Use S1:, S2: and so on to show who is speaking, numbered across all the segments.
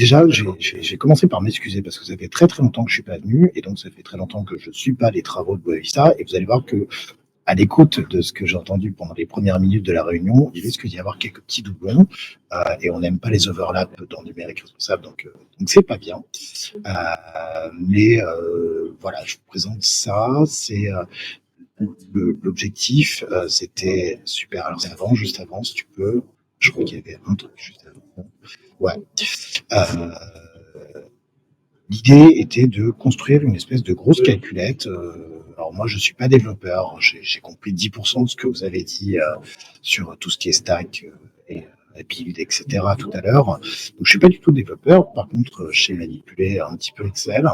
S1: déjà, j'ai commencé par m'excuser parce que ça fait très, très longtemps que je suis pas venu et donc ça fait très longtemps que je suis pas les travaux de Boavista et vous allez voir que à l'écoute de ce que j'ai entendu pendant les premières minutes de la réunion, il risque d'y avoir quelques petits doublons et on n'aime pas les overlaps dans le numérique responsable, donc c'est pas bien. Mais voilà, je vous présente ça. C'est l'objectif, c'était super. Alors c'est avant, juste avant, si tu peux. Je crois qu'il y avait un truc juste avant. Ouais. Euh, L'idée était de construire une espèce de grosse calculette. Alors moi, je suis pas développeur. J'ai compris 10% de ce que vous avez dit sur tout ce qui est stack et build, etc. tout à l'heure. Donc je suis pas du tout développeur. Par contre, je sais manipuler un petit peu Excel.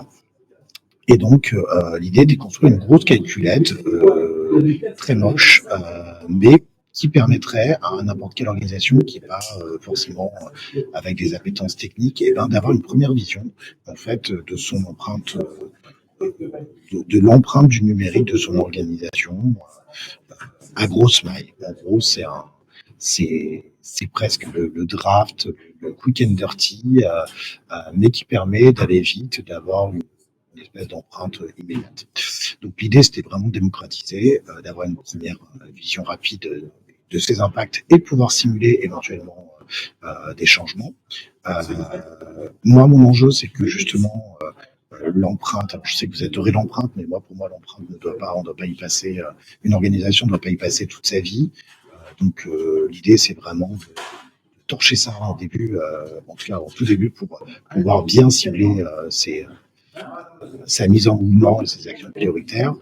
S1: Et donc l'idée était de construire une grosse calculette très moche, mais qui permettrait à n'importe quelle organisation qui n'est pas forcément avec des appétences techniques, et ben, d'avoir une première vision en fait de son empreinte, de l'empreinte du numérique de son organisation à grosse maille. En gros, c'est presque le draft, le quick and dirty, mais qui permet d'aller vite, d'avoir une espèce d'empreinte immédiate. Donc l'idée, c'était vraiment de démocratiser, d'avoir une première vision rapide de ces impacts et de pouvoir simuler éventuellement des changements. Euh, Moi, mon enjeu, c'est que justement, l'empreinte, je sais que vous adorez l'empreinte, mais moi, pour moi, l'empreinte on ne doit pas y passer, une organisation ne doit pas y passer toute sa vie. Donc l'idée, c'est vraiment de torcher ça en début, en tout cas en tout début, pour pouvoir bien cibler sa mise en mouvement et ses actions prioritaires.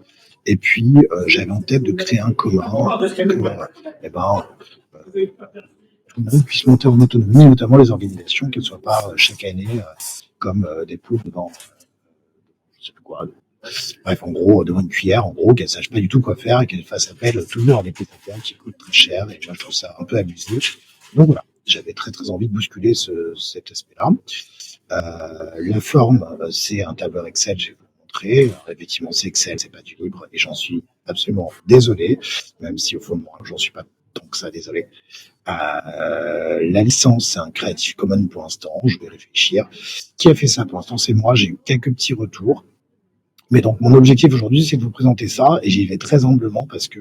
S1: Et puis, j'avais en tête de créer un commun pour que eh ben, tout le monde puisse monter en autonomie, notamment les organisations, qu'elles ne soient pas chaque année comme des poules devant, je sais plus quoi. Bref, en gros, devant une cuillère, en gros, qu'elles ne sachent pas du tout quoi faire et qu'elles fassent appel toujours à des prestataires qui coûtent très cher. Et moi, je trouve ça un peu abusé. Donc voilà, j'avais très très envie de bousculer cet aspect-là. La forme, c'est un tableur Excel, je vais vous le montrer. Alors, effectivement, c'est Excel, c'est pas du libre, et j'en suis absolument désolé, même si au fond de moi, j'en suis pas tant que ça désolé. La licence, c'est un Creative Commons pour l'instant, je vais réfléchir. Qui a fait ça pour l'instant? C'est moi, j'ai eu quelques petits retours. Mais donc, mon objectif aujourd'hui, c'est de vous présenter ça, et j'y vais très humblement parce que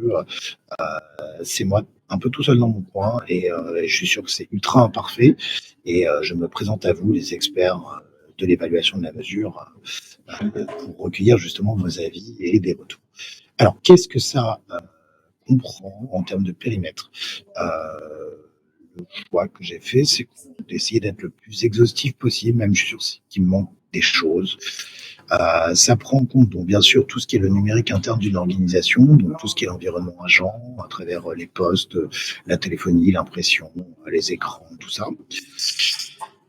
S1: c'est moi un peu tout seul dans mon coin, et je suis sûr que c'est ultra imparfait. Et je me présente à vous, les experts de l'évaluation de la mesure, pour recueillir justement vos avis et des retours. Alors, qu'est-ce que ça comprend en termes de périmètre? Le choix que j'ai fait, c'est d'essayer d'être le plus exhaustif possible, même je suis sûr qu'il me manque des choses. Ça prend en compte, donc, bien sûr, tout ce qui est le numérique interne d'une organisation, donc tout ce qui est l'environnement agent, à travers les postes, la téléphonie, l'impression, les écrans, tout ça.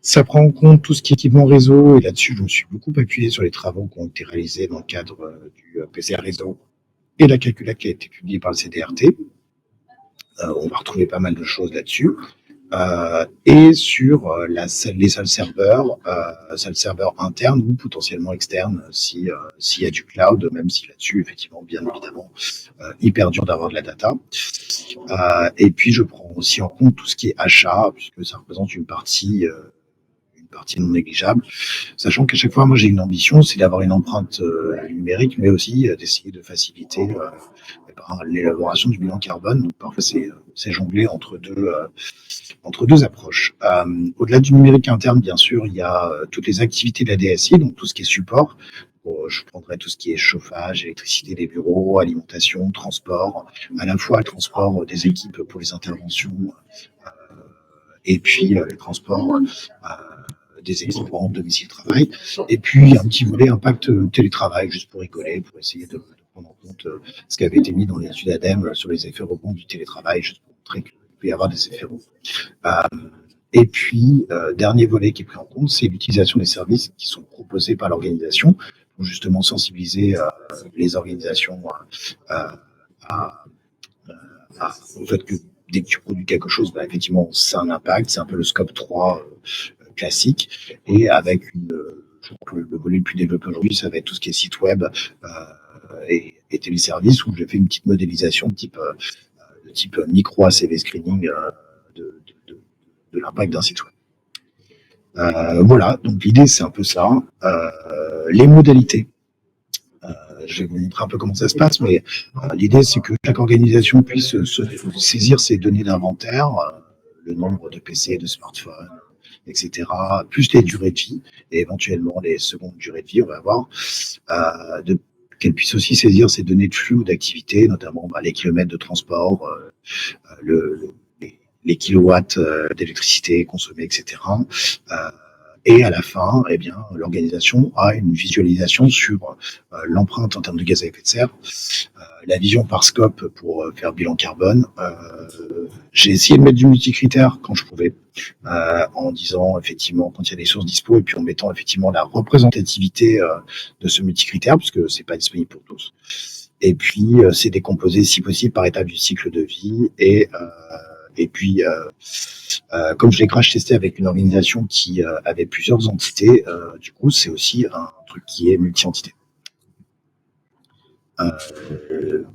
S1: Ça prend en compte tout ce qui est équipement réseau, et là-dessus, je me suis beaucoup appuyé sur les travaux qui ont été réalisés dans le cadre du PCR réseau et la calculette qui a été publiée par le CDRT. On va retrouver pas mal de choses là-dessus. Et sur les salles serveurs internes ou potentiellement externes s'il y a du cloud, même si là-dessus, effectivement, bien évidemment, hyper dur d'avoir de la data. Et puis, je prends aussi en compte tout ce qui est achat, puisque ça représente une partie non négligeable, sachant qu'à chaque fois, moi, j'ai une ambition, c'est d'avoir une empreinte numérique, mais aussi d'essayer de faciliter l'élaboration du bilan carbone. Donc, parfois, c'est jongler entre deux approches. Au-delà du numérique interne, bien sûr, il y a toutes les activités de la DSI, donc tout ce qui est support. Je prendrai tout ce qui est chauffage, électricité des bureaux, alimentation, transport, à la fois le transport des équipes pour les interventions, et puis les transports des équipes en domicile-travail, et puis un petit volet impact télétravail, juste pour rigoler, pour essayer de prendre en compte ce qui avait été mis dans l'étude ADEME sur les effets rebonds du télétravail, juste pour montrer qu'il peut y avoir des effets rebonds. Et puis, dernier volet qui est pris en compte, c'est l'utilisation des services qui sont proposés par l'organisation, pour justement sensibiliser les organisations au fait que dès que tu produis quelque chose, bah, effectivement, ça a un impact. C'est un peu le scope 3 classique. Et avec je crois que le volet le plus développé aujourd'hui, ça va être tout ce qui est site web et téléservices, où j'ai fait une petite modélisation de type micro ACV screening de l'impact d'un site web. Voilà, donc l'idée c'est un peu ça. Les modalités, je vais vous montrer un peu comment ça se passe, mais l'idée c'est que chaque organisation puisse saisir ses données d'inventaire, le nombre de PC, de smartphones, etc., plus les durées de vie et éventuellement les secondes durées de vie, on va voir, de qu'elle puisse aussi saisir ces données de flux ou d'activité, notamment les kilomètres de transport, les kilowatts d'électricité consommés, etc. Euh, et à la fin, eh bien, l'organisation a une visualisation sur l'empreinte en termes de gaz à effet de serre, la vision par scope pour faire bilan carbone. J'ai essayé de mettre du multicritère quand je pouvais, en disant effectivement quand il y a des sources dispo et puis en mettant effectivement la représentativité de ce multicritère, parce que c'est pas disponible pour tous. Et puis c'est décomposé si possible par étape du cycle de vie et puis, comme je l'ai crash testé avec une organisation qui avait plusieurs entités, du coup, c'est aussi un truc qui est multi-entité.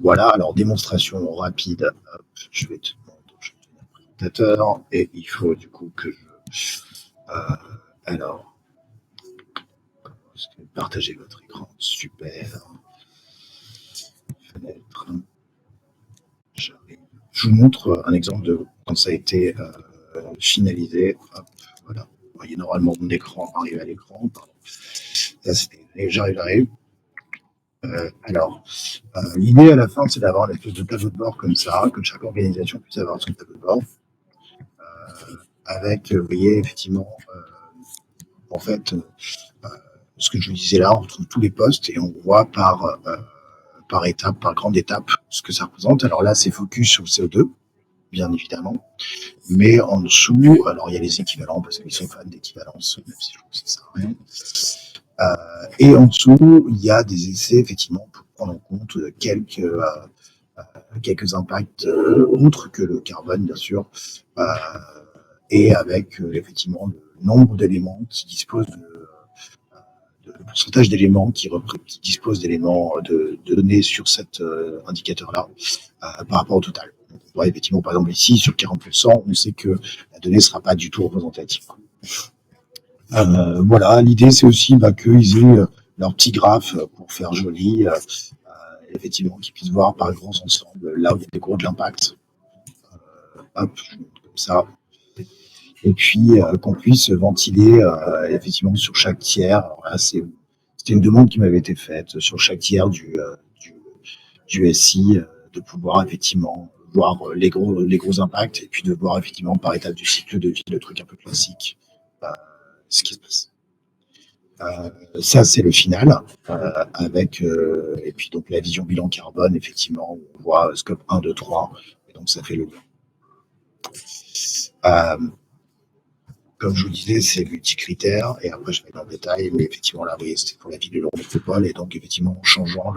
S1: Voilà, alors démonstration rapide. Hop, je vais te montrer un présentateur et il faut du coup que je. Alors, partagez votre écran. Super. Fenêtre. Je vous montre un exemple de quand ça a été finalisé. Hop, voilà. Vous voyez normalement mon écran arrive à l'écran. Là, j'arrive. Alors, l'idée à la fin, c'est d'avoir une espèce de tableau de bord comme ça, que chaque organisation puisse avoir son tableau de bord, avec, vous voyez, effectivement, en fait, ce que je vous disais là, on retrouve tous les postes et on voit par étape, par grande étape, ce que ça représente. Alors là, c'est focus sur le CO2, bien évidemment. Mais en dessous, alors il y a les équivalents, parce qu'ils sont fans d'équivalence, même si je trouve que ça sert à rien. Et en dessous, il y a des essais, effectivement, pour prendre en compte quelques impacts autres que le carbone, bien sûr, et avec effectivement le nombre d'éléments qui disposent de pourcentage d'éléments qui disposent d'éléments de données sur cet indicateur-là par rapport au total. Donc, on voit effectivement, par exemple, ici, sur 40%, on sait que la donnée ne sera pas du tout représentative. Voilà, l'idée c'est aussi qu'ils aient leur petit graphe pour faire joli, effectivement, qu'ils puissent voir par grands ensembles là où il y a des gros de l'impact. Hop, comme ça. Et puis qu'on puisse ventiler effectivement sur chaque tiers. Alors là, c'était une demande qui m'avait été faite sur chaque tiers du SI, de pouvoir effectivement voir les gros impacts et puis de voir effectivement par étape du cycle de vie le truc un peu classique, ce qui se passe. Ça, c'est le final, avec et puis donc la vision bilan carbone, effectivement, on voit scope 1, 2, 3, et donc ça fait le lien. Comme je vous disais, c'est multicritère, et après je vais dans le détail, mais effectivement là, vous voyez, c'était pour la ville de l'Eurométropole, et donc effectivement, en changeant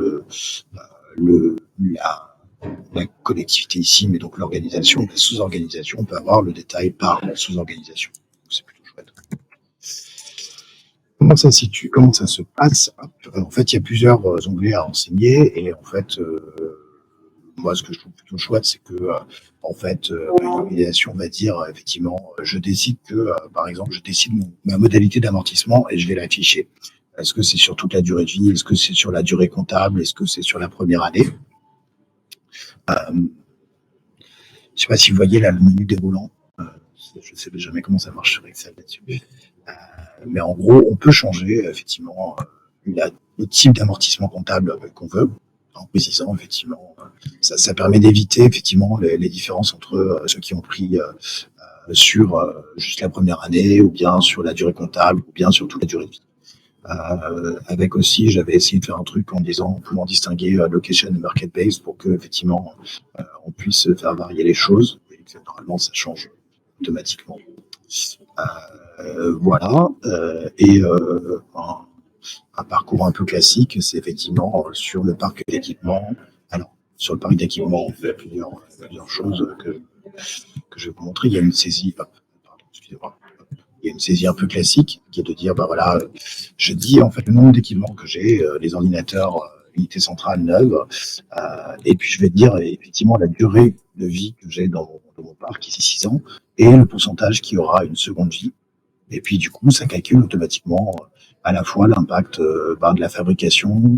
S1: la collectivité ici, mais donc l'organisation, la sous-organisation, on peut avoir le détail par sous-organisation. C'est plutôt chouette. Comment ça se situe, comment ça se passe? En fait, il y a plusieurs onglets à enseigner, et en fait, moi, ce que je trouve plutôt chouette, c'est que, en fait, une organisation va dire, effectivement, je décide que, par exemple, je décide ma modalité d'amortissement et je vais l'afficher. Est-ce que c'est sur toute la durée de vie? Est-ce que c'est sur la durée comptable? Est-ce que c'est sur la première année? Je ne sais pas si vous voyez là le menu déroulant. Je ne sais jamais comment ça marche sur Excel là-dessus. Mais en gros, on peut changer effectivement le type d'amortissement comptable qu'on veut, en précisant effectivement. Ça permet d'éviter effectivement les différences entre ceux qui ont pris sur juste la première année, ou bien sur la durée comptable, ou bien sur toute la durée de vie. Avec aussi, j'avais essayé de faire un truc en disant comment distinguer location et market base pour que effectivement on puisse faire varier les choses, et que normalement ça change automatiquement. Voilà, et un parcours un peu classique, c'est effectivement sur le parc d'équipement. Alors, sur le parc d'équipement, on fait plusieurs choses que je vais vous montrer. Il y a une saisie, excusez-moi. Il y a une saisie un peu classique qui est de dire, voilà, je dis en fait le nombre d'équipements que j'ai, les ordinateurs, unités centrales neuves, et puis je vais dire effectivement la durée de vie que j'ai dans mon parc, ici 6 ans, et le pourcentage qui aura une seconde vie. Et puis du coup, ça calcule automatiquement à la fois l'impact de la fabrication,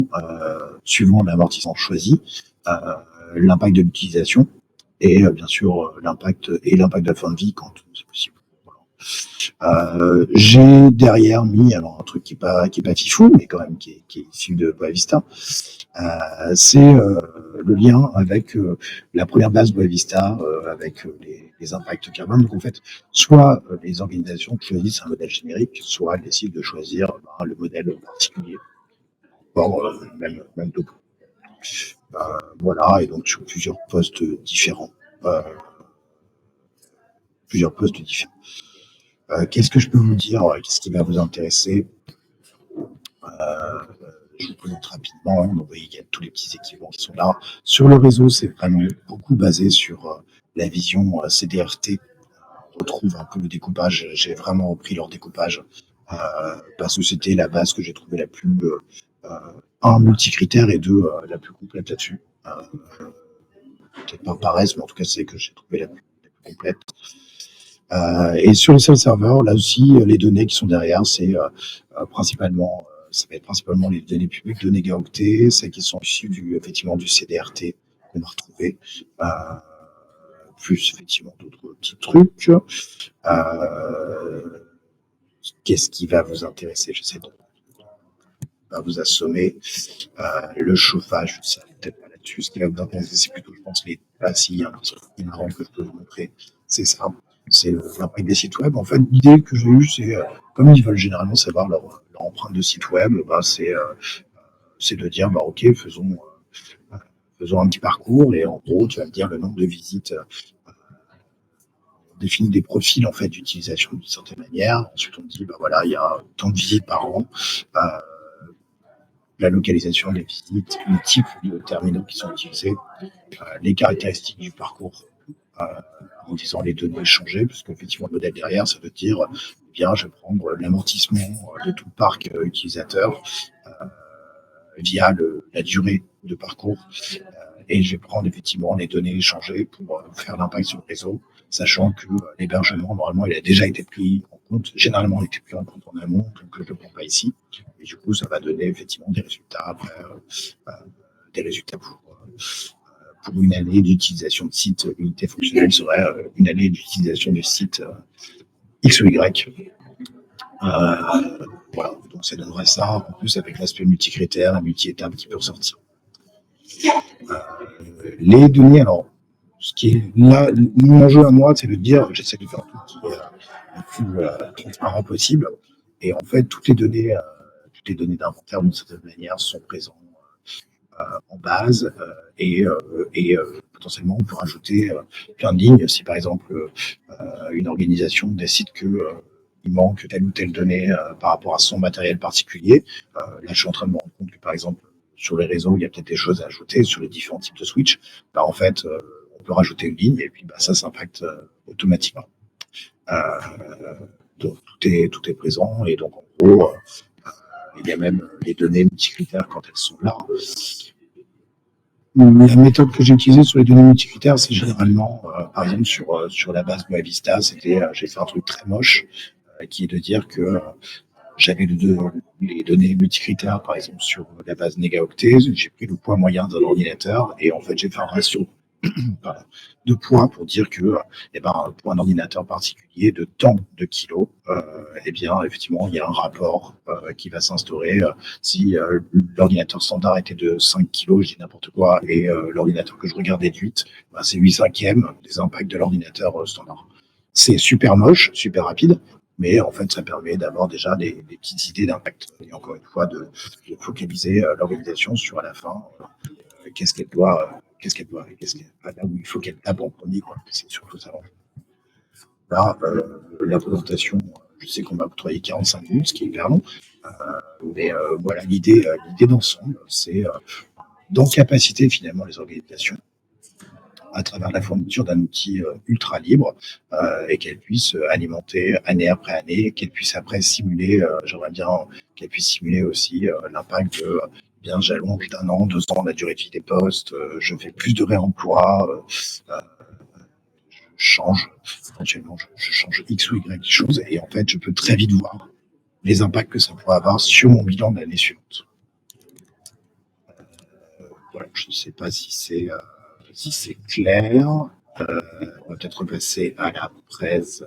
S1: suivant l'amortissant choisi, euh, l'impact de l'utilisation et bien sûr l'impact de la fin de vie quand c'est possible. Voilà. J'ai derrière mis alors un truc qui est pas fifou, mais quand même qui est issu de Boa Vista. C'est le lien avec la première base Boa Vista, avec les impacts carbone. Donc en fait, soit les organisations choisissent un modèle générique, soit elles décident de choisir le modèle particulier. Bon, même d'autres. Voilà, et donc sur plusieurs postes différents. Euh, plusieurs postes différents. Qu'est-ce que je peux vous dire? Qu'est-ce qui va vous intéresser? Euh, je vous présente rapidement. Donc, vous voyez, il y a tous les petits équipements qui sont là. Sur le réseau, c'est vraiment beaucoup basé sur la vision CDRT. On retrouve un peu le découpage. J'ai vraiment repris leur découpage parce que c'était la base que j'ai trouvée la plus multicritère et deux la plus complète là-dessus. Peut-être pas paresse, mais en tout cas, c'est que j'ai trouvé la plus complète. Et sur les seuls serveurs, là aussi, les données qui sont derrière, c'est principalement, ça va être principalement les données publiques de mégaoctets, celles qui sont issues effectivement du CDRT qu'on va retrouver, euh, plus effectivement d'autres petits trucs. Qu'est-ce qui va vous intéresser? J'essaie de pas vous assommer. Le chauffage, ça peut-être pas là-dessus. Ce qui va vous intéresser, c'est plutôt, je pense, les si, un petit truc marrant que je peux vous montrer, c'est ça. C'est l'impact des sites web. En fait, l'idée que j'ai eue, c'est, comme ils veulent généralement savoir leur empreinte de site web, c'est de dire, bah, ok, faisons un petit parcours et en gros, tu vas me dire le nombre de visites. On définit des profils en fait d'utilisation d'une certaine manière. Ensuite, on dit, bah voilà, il y a tant de visites par an. Euh, la localisation des visites, le type de terminaux qui sont utilisés, les caractéristiques du parcours, euh, en disant les données changées, parce qu'effectivement, le modèle derrière, ça veut dire, eh bien, je vais prendre l'amortissement de tout le parc utilisateur via la durée de parcours, et je vais prendre effectivement les données échangées pour faire l'impact sur le réseau, sachant que l'hébergement, normalement, il a déjà été pris en compte. Généralement, il a été pris en compte en amont, donc je ne le prends pas ici. Et du coup, ça va donner effectivement des résultats après, des résultats pour une année d'utilisation de site. L'unité fonctionnelle serait une année d'utilisation du site X ou Y. Voilà, donc ça donnerait ça, en plus avec l'aspect multicritère, multi-étape qui peut ressortir. Les données, alors, ce qui est là, mon enjeu à moi, c'est de dire, j'essaie de faire tout qui est le plus transparent possible. Et en fait, toutes les données d'inventaire, d'une certaine manière, sont présentes en base et potentiellement, on peut rajouter plein de lignes. Si par exemple, une organisation décide que il manque telle ou telle donnée par rapport à son matériel particulier, là, je suis en train de me rendre compte que, par exemple, sur les réseaux, il y a peut-être des choses à ajouter sur les différents types de switch. Bah, en fait, on peut rajouter une ligne et puis bah, ça s'impacte automatiquement. Euh, donc tout est présent et donc en gros, il y a même les données multicritères quand elles sont là. La méthode que j'ai utilisée sur les données multicritères, c'est généralement, par exemple sur la base Boa Vista, j'ai fait un truc très moche qui est de dire que j'avais les données multicritères, par exemple, sur la base négaoctets. J'ai pris le poids moyen d'un ordinateur et en fait, j'ai fait un ratio de poids pour dire que, pour un ordinateur particulier de tant de kilos, effectivement, il y a un rapport qui va s'instaurer. Si l'ordinateur standard était de 5 kilos, je dis n'importe quoi, et l'ordinateur que je regardais de 8, c'est 8 cinquièmes des impacts de l'ordinateur standard. C'est super moche, super rapide, mais en fait, ça permet d'avoir déjà des petites idées d'impact. Et encore une fois, de focaliser l'organisation sur à la fin qu'est-ce qu'elle doit, là où il faut qu'elle tape en premier, quoi. C'est surtout ça. Là, la présentation, je sais qu'on va octroyer 45 minutes, ce qui est hyper long, mais voilà, l'idée d'ensemble, c'est d'encapaciter finalement les organisations à travers la fourniture d'un outil ultra libre et qu'elle puisse alimenter année après année, qu'elle puisse après simuler, j'aimerais bien qu'elle puisse simuler aussi l'impact de bien j'allonge d'un an, 2 ans la durée de vie des postes, je fais plus de réemploi, change, éventuellement je change X ou Y choses, et en fait, je peux très vite voir les impacts que ça pourrait avoir sur mon bilan de l'année suivante. Voilà, je ne sais pas si c'est clair. On va peut-être repasser à la presse.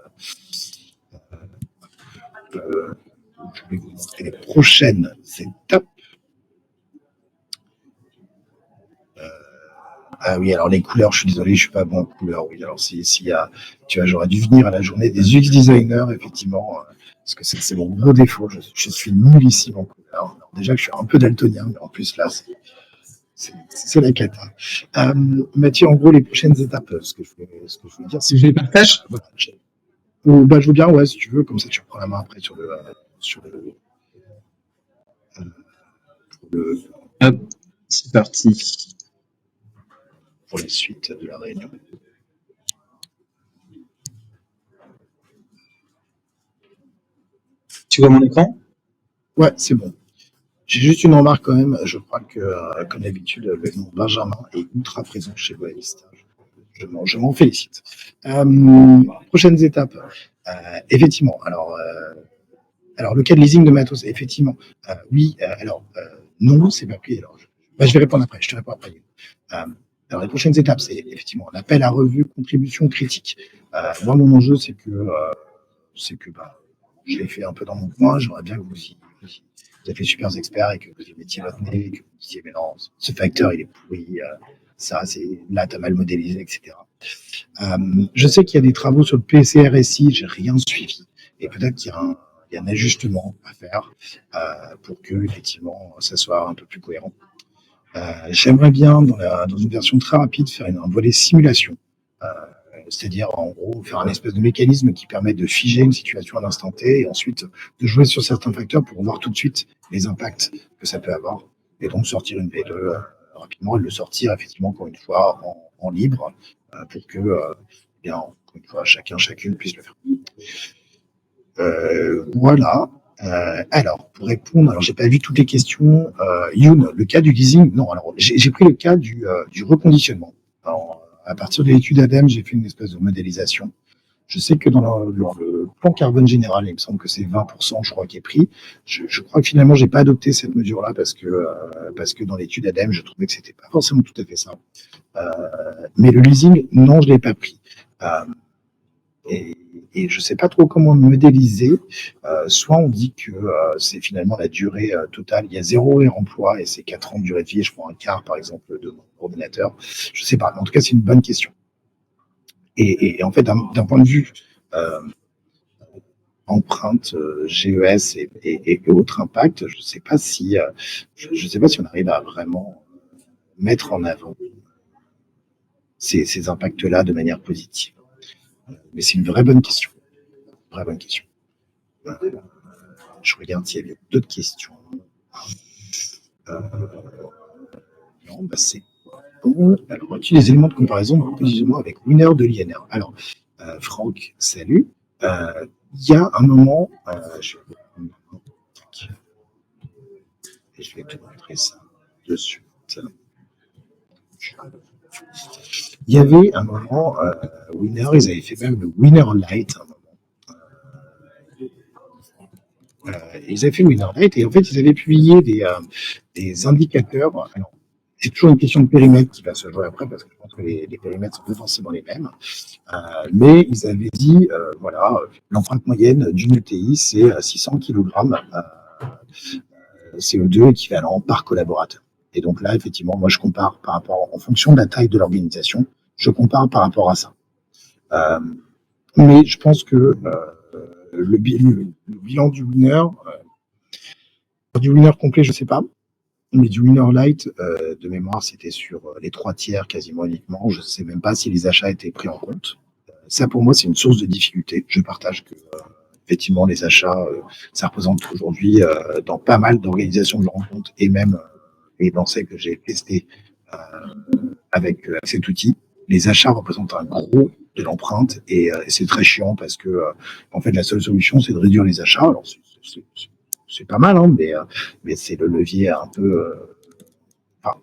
S1: Je vais vous montrer les prochaines étapes. Ah oui, alors les couleurs, je suis désolé, je suis pas bon en couleurs. Oui, alors tu vois, j'aurais dû venir à la journée des UX designers, effectivement, parce que c'est mon gros défaut. Je suis nullissime en couleurs. Alors, déjà que je suis un peu daltonien, mais en plus là, c'est la cata. Mathieu, en gros, les prochaines étapes, ce que je voulais dire,
S2: Si je les partage,
S1: voilà, je veux bien, ouais, si tu veux, comme ça tu reprends la main après sur le
S2: hop, c'est parti.
S1: pour la suite de la réunion.
S2: Tu vois mon écran?
S1: Ouais, c'est bon. J'ai juste une remarque quand même. Je crois que, comme d'habitude, le nom Benjamin est ultra présent chez Wavista. Je m'en félicite. Prochaines étapes. Effectivement, alors le cas de leasing de matos, effectivement, oui, non, c'est pas pris. Alors, je vais répondre après, je te réponds après. Alors les prochaines étapes, c'est effectivement un appel à revue, contribution critique. Moi, mon enjeu, c'est que je l'ai fait un peu dans mon coin. J'aimerais bien que vous êtes les super experts et que vous y mettiez votre nez, et que vous disiez, mais non, ce facteur, il est pourri, là, t'as mal modélisé, etc. Je sais qu'il y a des travaux sur le PCRSI, j'ai rien suivi. Et peut-être qu'il y a un ajustement à faire pour que, effectivement, ça soit un peu plus cohérent. J'aimerais bien, dans une version très rapide, faire un volet simulation. C'est-à-dire, en gros, faire un espèce de mécanisme qui permet de figer une situation à l'instant T et ensuite de jouer sur certains facteurs pour voir tout de suite les impacts que ça peut avoir. Et donc, sortir une V2 rapidement et le sortir, effectivement, encore une fois, en libre pour que, bien, encore une fois, chacune puisse le faire. Voilà. Alors, pour répondre, alors j'ai pas vu toutes les questions. Youn, le cas du leasing, non, alors j'ai pris le cas du reconditionnement. Alors, à partir de l'étude ADEME, j'ai fait une espèce de modélisation. Je sais que dans le plan carbone général, il me semble que c'est 20%, je crois, qui est pris. Je crois que finalement, j'ai pas adopté cette mesure-là parce que dans l'étude ADEME, je trouvais que c'était pas forcément tout à fait ça. Mais le leasing, non, je l'ai pas pris. Et je sais pas trop comment modéliser. Soit on dit que c'est finalement la durée totale. Il y a 0 emploi et c'est 4 ans de durée de vie. Je prends un quart, par exemple, de mon ordinateur. Je sais pas. Mais en tout cas, c'est une bonne question. Et en fait, d'un point de vue empreinte GES et autres impacts, je sais pas si on arrive à vraiment mettre en avant ces impacts-là de manière positive. Mais c'est une vraie bonne question. Vraie bonne question. Je regarde s'il y avait d'autres questions. Non, c'est bon. Alors, as-tu des éléments de comparaison de positionnement avec Winner de l'INR? Alors, Franck, salut. Il y a un moment, je vais te montrer ça de suite. Il y avait un moment, Winner, ils avaient fait même le Winner Light. Ils avaient fait Winner Light et en fait, ils avaient publié des indicateurs. Alors, c'est toujours une question de périmètre qui va se jouer après parce que je pense que les périmètres sont pas forcément les mêmes. Mais ils avaient dit, voilà, l'empreinte moyenne d'une ETI, c'est 600 kg CO2 équivalent par collaborateur. Et donc là, effectivement, moi, je compare par rapport, en fonction de la taille de l'organisation, je compare par rapport à ça. Mais je pense que le bilan du winner complet, je ne sais pas, mais du winner light, de mémoire, c'était sur les 3 tiers quasiment uniquement. Je ne sais même pas si les achats étaient pris en compte. Ça, pour moi, c'est une source de difficulté. Je partage que, effectivement, les achats, ça représente aujourd'hui, dans pas mal d'organisations que je rencontre, et même et dans celles que j'ai testées avec cet outil, les achats représentent un gros de l'empreinte et c'est très chiant parce que en fait la seule solution c'est de réduire les achats. Alors c'est pas mal, hein, mais c'est le levier un peu. Enfin,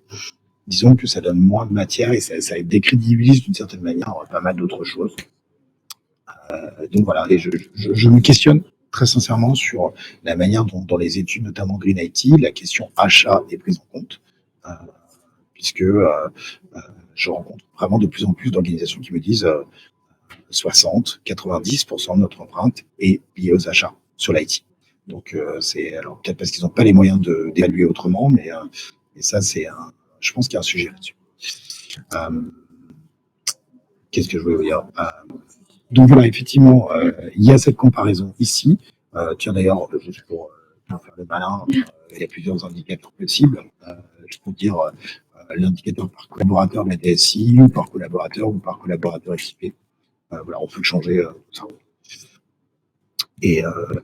S1: disons que ça donne moins de matière et ça décrédibilise d'une certaine manière pas mal d'autres choses. Donc voilà, et je me questionne très sincèrement sur la manière dont, dans les études, notamment Green IT, la question achat est prise en compte, euh, puisque je rencontre vraiment de plus en plus d'organisations qui me disent 60-90% de notre empreinte est liée aux achats sur l'IT. Donc c'est alors peut-être parce qu'ils n'ont pas les moyens d'évaluer autrement, mais et ça je pense qu'il y a un sujet là-dessus. Euh, Qu'est-ce que je voulais vous dire donc voilà, effectivement, il y a cette comparaison ici. Tiens d'ailleurs, juste pour faire le malin, il y a plusieurs indicateurs possibles. Je peux dire l'indicateur par collaborateur de la DSI, ou par collaborateur équipé. Voilà, on peut le changer. Ça. Et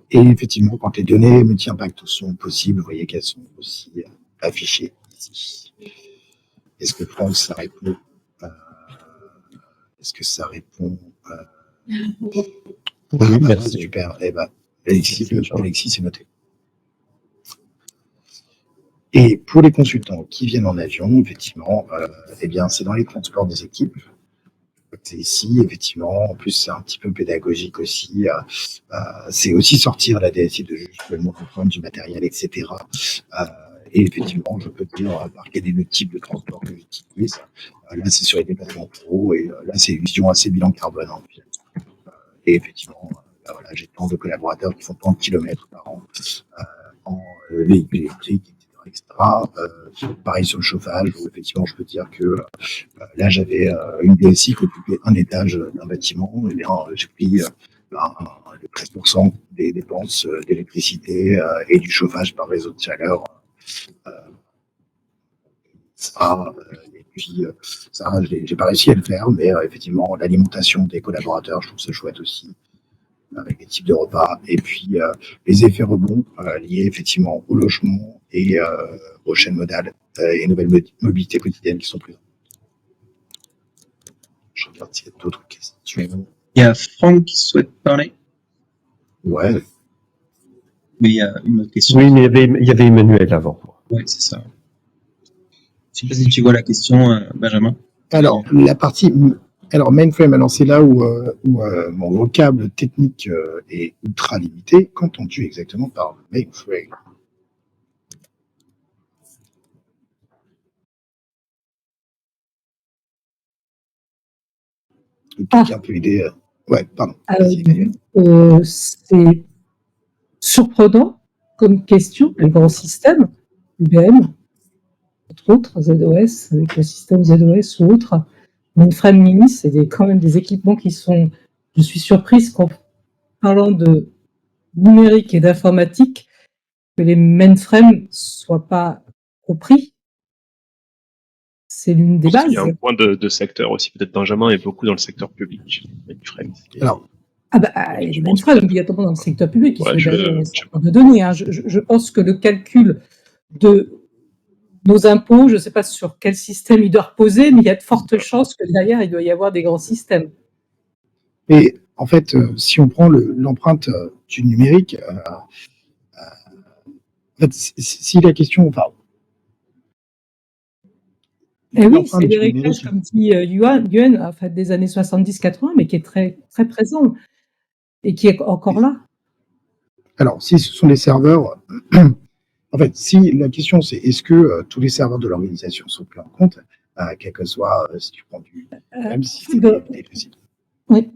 S1: effectivement, quand les données multi-impact sont possibles, vous voyez qu'elles sont aussi affichées ici. Est-ce que France, ça répond Est-ce que ça répond
S3: Oui, merci.
S1: Super. Eh ben, Alexis, c'est noté. Et pour les consultants qui viennent en avion, effectivement, eh bien, c'est dans les transports des équipes. C'est ici, effectivement. En plus, c'est un petit peu pédagogique aussi. C'est aussi sortir la DSI de juste le monopole du matériel, etc. Et effectivement, je peux te dire quel est le type de transport que j'utilise. Là, c'est sur les déplacements pro, et là, c'est une vision assez bilan carbone. Hein, et effectivement, voilà, j'ai tant de collaborateurs qui font tant de kilomètres par an en véhicules électriques, etc. Pareil sur le chauffage, où effectivement, je peux dire que là, j'avais une DSI qui occupait un étage d'un bâtiment. Et bien, j'ai pris 13% des dépenses d'électricité et du chauffage par réseau de chaleur. Et puis, ça, j'ai pas réussi à le faire, mais effectivement, l'alimentation des collaborateurs, je trouve ça chouette aussi, avec des types de repas. Et puis, les effets rebonds liés effectivement au logement et aux chaînes modales et nouvelles mobilités quotidiennes qui sont présentes. Je regarde s'il y a d'autres questions.
S2: Il y a Franck qui souhaite parler.
S1: Ouais.
S2: Mais il y a une autre question.
S3: Oui, mais il y avait Emmanuel avant.
S2: Oui, c'est ça. Je sais pas si tu vois la question, Benjamin.
S1: Alors, la partie. Alors, mainframe, alors c'est là où mon vocable technique est ultra limité. Qu'entends-tu exactement par mainframe? Un peu l'idée. Ouais, pardon.
S4: C'est surprenant comme question, les grands systèmes, IBM, entre autres, ZOS, avec le système ZOS ou autres. Mainframe Mini, c'est quand même des équipements qui sont. Je suis surprise qu'en parlant de numérique et d'informatique, que les mainframes ne soient pas compris. C'est l'une des bases.
S5: Il y a un point de secteur aussi, peut-être Benjamin est beaucoup dans le secteur public. Mainframe.
S1: Alors,
S4: il y a des mainframes obligatoirement dans le secteur public qui sont basés sur les centres de données. Hein. Je pense que le calcul de nos impôts, je ne sais pas sur quel système il doit reposer, mais il y a de fortes chances que derrière, il doit y avoir des grands systèmes.
S1: Et en fait, si on prend l'empreinte du numérique, en fait, si la question... Enfin,
S4: oui, c'est l'héritage, comme dit Yuan, en fait, des années 70-80, mais qui est très, très présent et qui est encore là.
S1: Alors, si ce sont les serveurs... En fait, si la question c'est est-ce que tous les serveurs de l'organisation sont pris en compte, quel que soit, si tu prends même si c'est des possibles.
S4: Oui.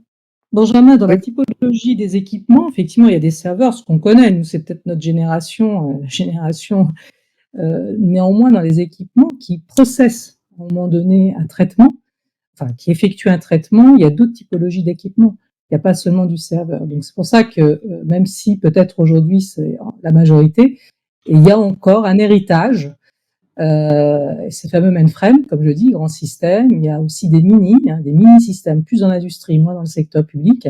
S4: Benjamin, dans la typologie des équipements, effectivement, il y a des serveurs, ce qu'on connaît, nous, c'est peut-être notre génération, néanmoins, dans les équipements qui processent, à un moment donné, un traitement, enfin, qui effectuent un traitement, il y a d'autres typologies d'équipements. Il n'y a pas seulement du serveur. Donc, c'est pour ça que, même si peut-être aujourd'hui, c'est la majorité, il y a encore un héritage, ces fameux mainframes, comme je dis, grands systèmes. Il y a aussi des mini-systèmes, plus dans l'industrie, moins dans le secteur public,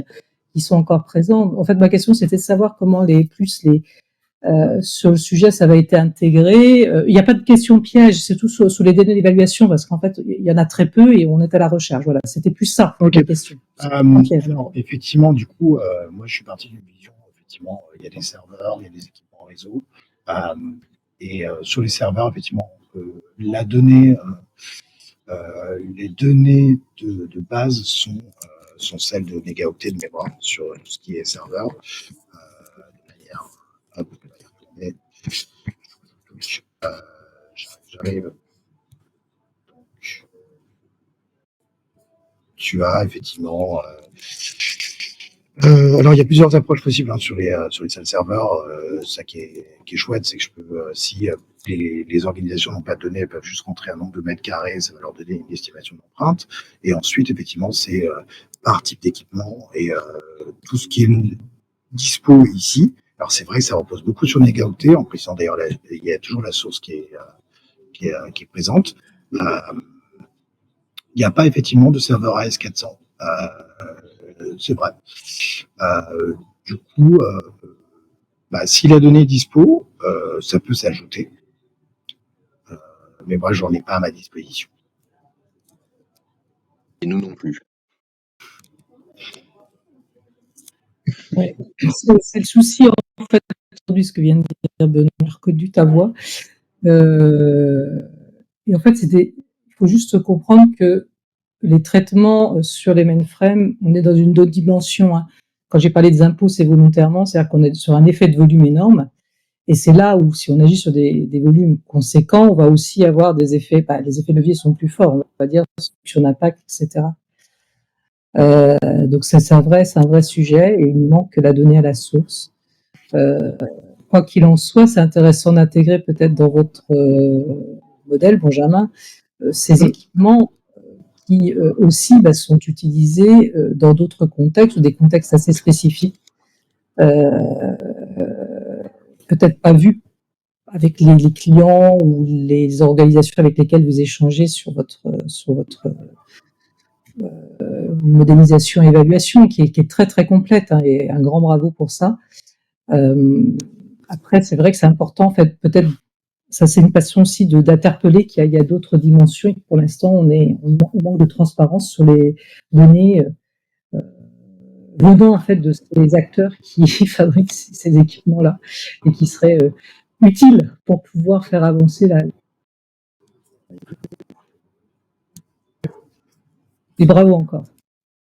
S4: qui sont encore présents. En fait, ma question, c'était de savoir comment sur le sujet, ça va être intégré. Il n'y a pas de question piège, c'est tout sous les données d'évaluation, parce qu'en fait, il y en a très peu et on est à la recherche. Voilà, c'était plus ça, la question.
S1: Alors, effectivement, du coup, moi, je suis parti d'une vision, effectivement, il y a des serveurs, il y a des équipements réseau. Et sur les serveurs, effectivement, les données de base sont sont celles de mégaoctets de mémoire sur tout ce qui est serveur. De manière un peu plus tourner. J'arrive. Tu as effectivement. Alors il y a plusieurs approches possibles sur les salles serveurs. Ça qui est chouette, c'est que je peux, si les organisations n'ont pas de données, elles peuvent juste rentrer un nombre de mètres carrés, ça va leur donner une estimation d'empreinte. Et ensuite, effectivement, c'est par type d'équipement et tout ce qui est dispo ici. Alors c'est vrai que ça repose beaucoup sur mégaoctets, en précisant d'ailleurs il y a toujours la source qui est présente. Il n'y a pas effectivement de serveur AS400. C'est vrai. Du coup, si la donnée est dispo, ça peut s'ajouter. Mais moi, j'en ai pas à ma disposition.
S6: Et nous non plus.
S4: Ouais. C'est le souci, en fait, aujourd'hui, ce que vient de dire Benoît, j'ai reconnu ta voix. Et en fait, il faut juste comprendre que les traitements sur les mainframes, on est dans une autre dimension. Hein. Quand j'ai parlé des impôts, c'est volontairement, c'est-à-dire qu'on est sur un effet de volume énorme. Et c'est là où, si on agit sur des volumes conséquents, on va aussi avoir des effets, les effets de levier sont plus forts, on va dire, sur l'impact, etc. Donc c'est un vrai sujet et il nous manque la donnée à la source. Quoi qu'il en soit, c'est intéressant d'intégrer peut-être dans votre modèle, Benjamin, ces équipements qui aussi sont utilisés dans d'autres contextes ou des contextes assez spécifiques, peut-être pas vus avec les clients ou les organisations avec lesquelles vous échangez sur votre modélisation et évaluation qui est très très complète, hein, et un grand bravo pour ça. Après, c'est vrai que c'est important, en fait, peut-être, ça c'est une passion aussi d'interpeller qu'il y a d'autres dimensions et que pour l'instant on manque de transparence sur les données venant en fait de ces acteurs qui fabriquent ces équipements-là et qui seraient utiles pour pouvoir faire avancer la. Et bravo encore.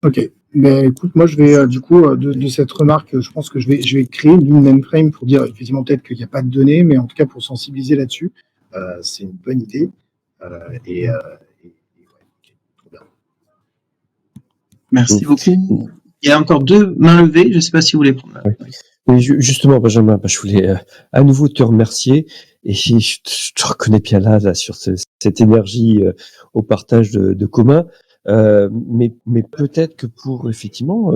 S7: Ok. Ben écoute, moi je vais du coup de cette remarque, je pense que je vais créer une mainframe pour dire effectivement peut-être qu'il n'y a pas de données, mais en tout cas pour sensibiliser là-dessus, c'est une bonne idée. Ouais, trop bien.
S2: Merci beaucoup. Il y a encore 2 mains levées. Je ne sais pas si vous voulez prendre.
S3: Oui. Mais justement, Benjamin, je voulais à nouveau te remercier et je te reconnais bien là sur cette énergie au partage de commun. Mais peut-être que pour effectivement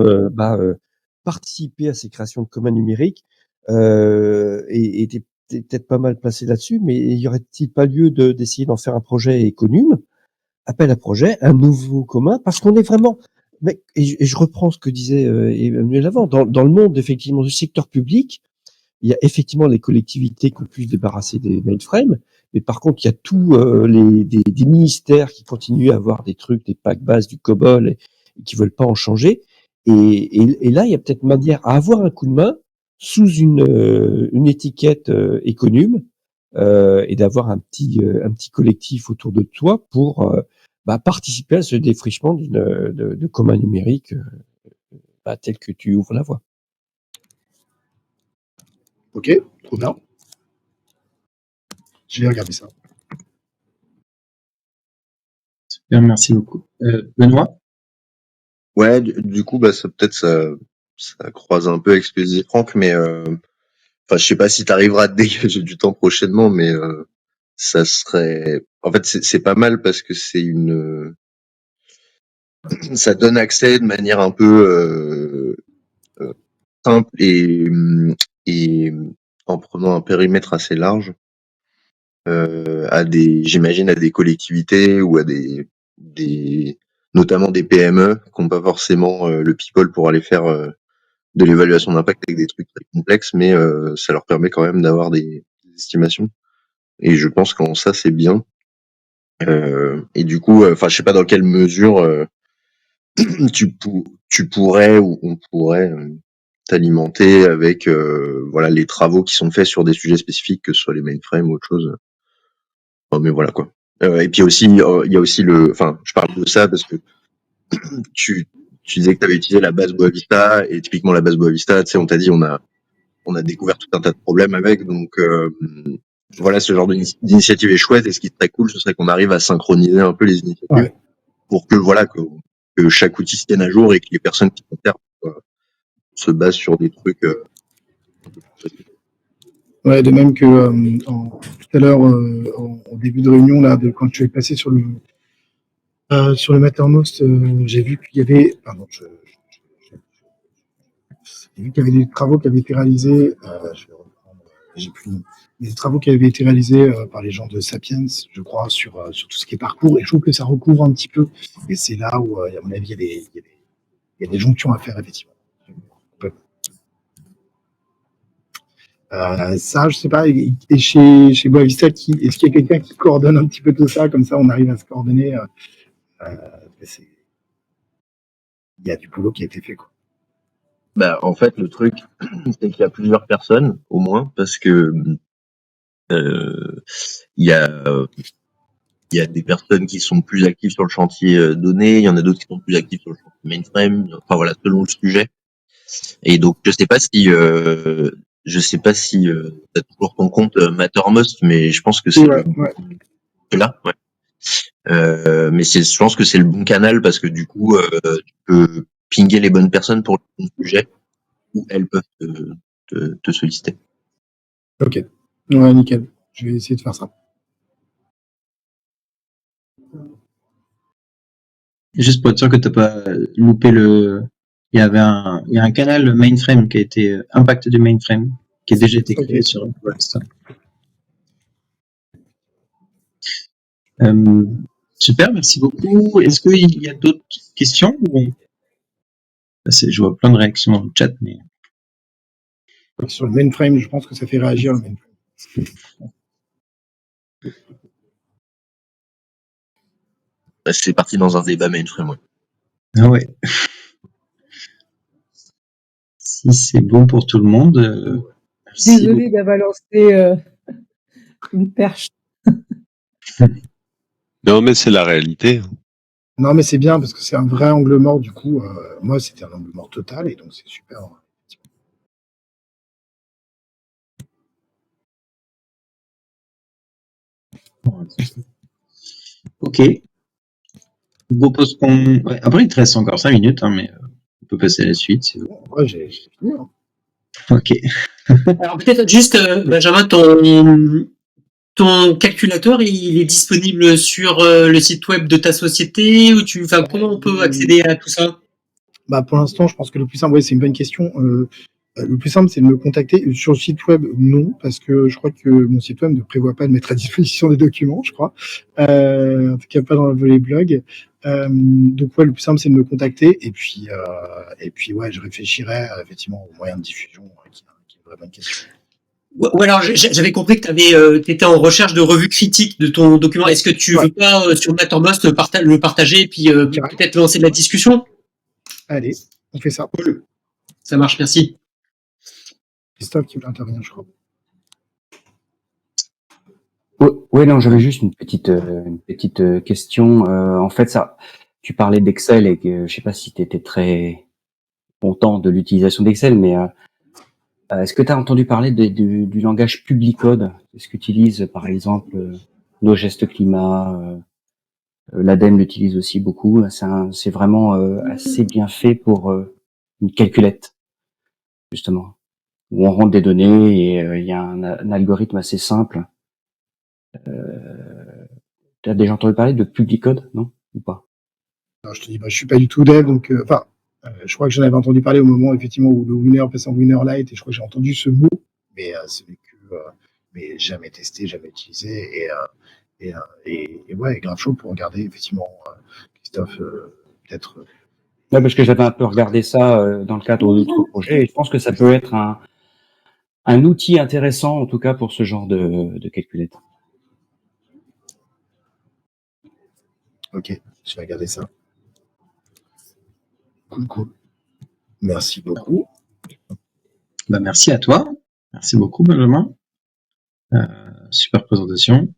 S3: participer à ces créations de communs numériques, et t'es peut-être pas mal placé là-dessus, mais y aurait-il pas lieu d'essayer d'en faire un projet économe, appel à projet, un nouveau commun, parce qu'on est vraiment, et je reprends ce que disait Emmanuel avant, dans le monde effectivement du secteur public, il y a effectivement les collectivités qui ont pu se débarrasser des mainframes, mais par contre, il y a tous des ministères qui continuent à avoir des trucs, des packs bases, du COBOL, et qui veulent pas en changer. Et là, il y a peut-être manière à avoir un coup de main sous une étiquette économe, et d'avoir un petit collectif autour de toi pour participer à ce défrichement de commun numérique tel que tu ouvres la voie.
S7: Ok, trop bien. Je vais regarder ça.
S2: Super, merci beaucoup. Benoît?
S6: Ouais, du coup, ça croise un peu avec ce que disait Franck, mais je sais pas si t'arriveras à te dégager du temps prochainement, mais ça serait, en fait, c'est pas mal parce que ça donne accès de manière un peu simple et en prenant un périmètre assez large j'imagine à des collectivités ou à notamment des PME qui n'ont pas forcément le people pour aller faire de l'évaluation d'impact avec des trucs très complexes, mais ça leur permet quand même d'avoir des estimations. Et je pense qu'en ça c'est bien. Et du coup, je sais pas dans quelle mesure tu pourrais ou on pourrait t'alimenter avec les travaux qui sont faits sur des sujets spécifiques, que ce soit les mainframes ou autre chose. Mais voilà quoi. Et puis aussi, il y a aussi je parle de ça parce que tu tu disais que tu avais utilisé la base Boavista, et typiquement la base Boavista, tu sais, on t'a dit, on a découvert tout un tas de problèmes avec, donc voilà, ce genre d'initiative est chouette, et ce qui serait cool, ce serait qu'on arrive à synchroniser un peu les initiatives
S7: Ouais.
S6: pour que voilà que chaque outil se tienne à jour et que les personnes qui s'en servent se basent sur des trucs.
S7: Ouais, de même que tout à l'heure, en début de réunion, là, quand je suis passé sur le Mattermost, j'ai vu qu'il y avait, pardon, j'ai vu qu'il y avait des travaux qui avaient été réalisés, je vais reprendre, j'ai plus le nom, des travaux qui avaient été réalisés par les gens de Sapiens, je crois, sur tout ce qui est parcours, et je trouve que ça recouvre un petit peu, et c'est là où, à mon avis, il y a des jonctions à faire, effectivement. Ça, je sais pas, et chez Boavista, est-ce qu'il y a quelqu'un qui coordonne un petit peu tout ça, comme ça on arrive à se coordonner, il y a du boulot qui a été fait, quoi.
S6: Bah, en fait, le truc, c'est qu'il y a plusieurs personnes, au moins, parce que il y a des personnes qui sont plus actives sur le chantier données, il y en a d'autres qui sont plus actives sur le chantier mainframe, enfin voilà, selon le sujet. Et donc, je sais pas si t'as toujours ton compte Mattermost, mais je pense que c'est
S7: Ouais.
S6: là, ouais. Mais je pense que c'est le bon canal parce que du coup, tu peux pinguer les bonnes personnes pour le bon sujet où elles peuvent te solliciter.
S7: Ok. Ouais, nickel. Je vais essayer de faire ça.
S2: Juste pour être sûr que t'as pas loupé il y a un canal mainframe qui a été impact du mainframe qui a déjà été créé sur Boavista. Super, merci beaucoup. Est-ce qu'il y a d'autres questions ou je vois plein de réactions dans le chat, mais
S7: Sur le mainframe, je pense que ça fait réagir le mainframe.
S6: Bah, c'est parti dans un débat mainframe, ouais.
S2: ah ouais. Si c'est bon pour tout le monde. Merci
S4: Désolée d'avoir lancé une perche.
S8: Non, mais c'est la réalité.
S7: Non, mais c'est bien parce que c'est un vrai angle mort, du coup. Moi, c'était un angle mort total, et donc c'est super.
S2: beaucoup. Ok. Je vous propose qu'on. Ouais, après, il te reste encore 5 minutes, hein, mais on peut passer à la suite. Si vous...
S7: Ouais, j'ai fini. Hein.
S2: Ok.
S9: Alors peut-être juste, Benjamin, ton calculateur, il est disponible sur le site web de ta société ou comment on peut accéder à tout ça?
S7: Bah, pour l'instant, je pense que le plus simple, ouais, c'est une bonne question. Le plus simple, c'est de me contacter. Sur le site web, non, parce que je crois que mon site web ne prévoit pas de mettre à disposition des documents, je crois. En tout cas, pas dans le volet blog. Donc, ouais, le plus simple, c'est de me contacter. Et puis, ouais, je réfléchirai effectivement aux moyens de diffusion, qui est une vraie bonne question.
S9: Ou alors, j'avais compris que tu étais en recherche de revue critique de ton document. Est-ce que tu veux pas, sur Mattermost, le partager et puis peut-être lancer de la discussion?
S7: Allez, on fait ça.
S9: Cool. Ça marche, merci.
S7: Christophe qui voulait intervenir, je crois.
S10: Ouais, non, j'avais juste une petite question. En fait, tu parlais d'Excel et que je sais pas si tu étais très content de l'utilisation d'Excel, mais est-ce que tu as entendu parler du langage Publicode? Est-ce qu'utilise par exemple nos gestes climat, l'ADEME l'utilise aussi beaucoup. C'est vraiment assez bien fait pour une calculette, justement, où on rentre des données et il y a un algorithme assez simple. Tu as déjà entendu parler de Publicode, non? Ou pas?
S7: Alors, je te dis, je suis pas du tout dev, donc, je crois que j'en avais entendu parler au moment, effectivement, où le winner passe en winner light, et je crois que j'ai entendu ce mot, mais ce n'est que, mais jamais testé, jamais utilisé, et ouais, grave chaud pour regarder, effectivement, Christophe, peut-être.
S10: Ouais, parce que j'avais un peu regardé ça dans le cadre d'autres projets, et je pense que ça peut être un outil intéressant, en tout cas, pour ce genre de calculette.
S7: Ok, je vais regarder ça. Cool. Merci beaucoup.
S2: Bah, merci à toi. Merci beaucoup, Benjamin. Super présentation.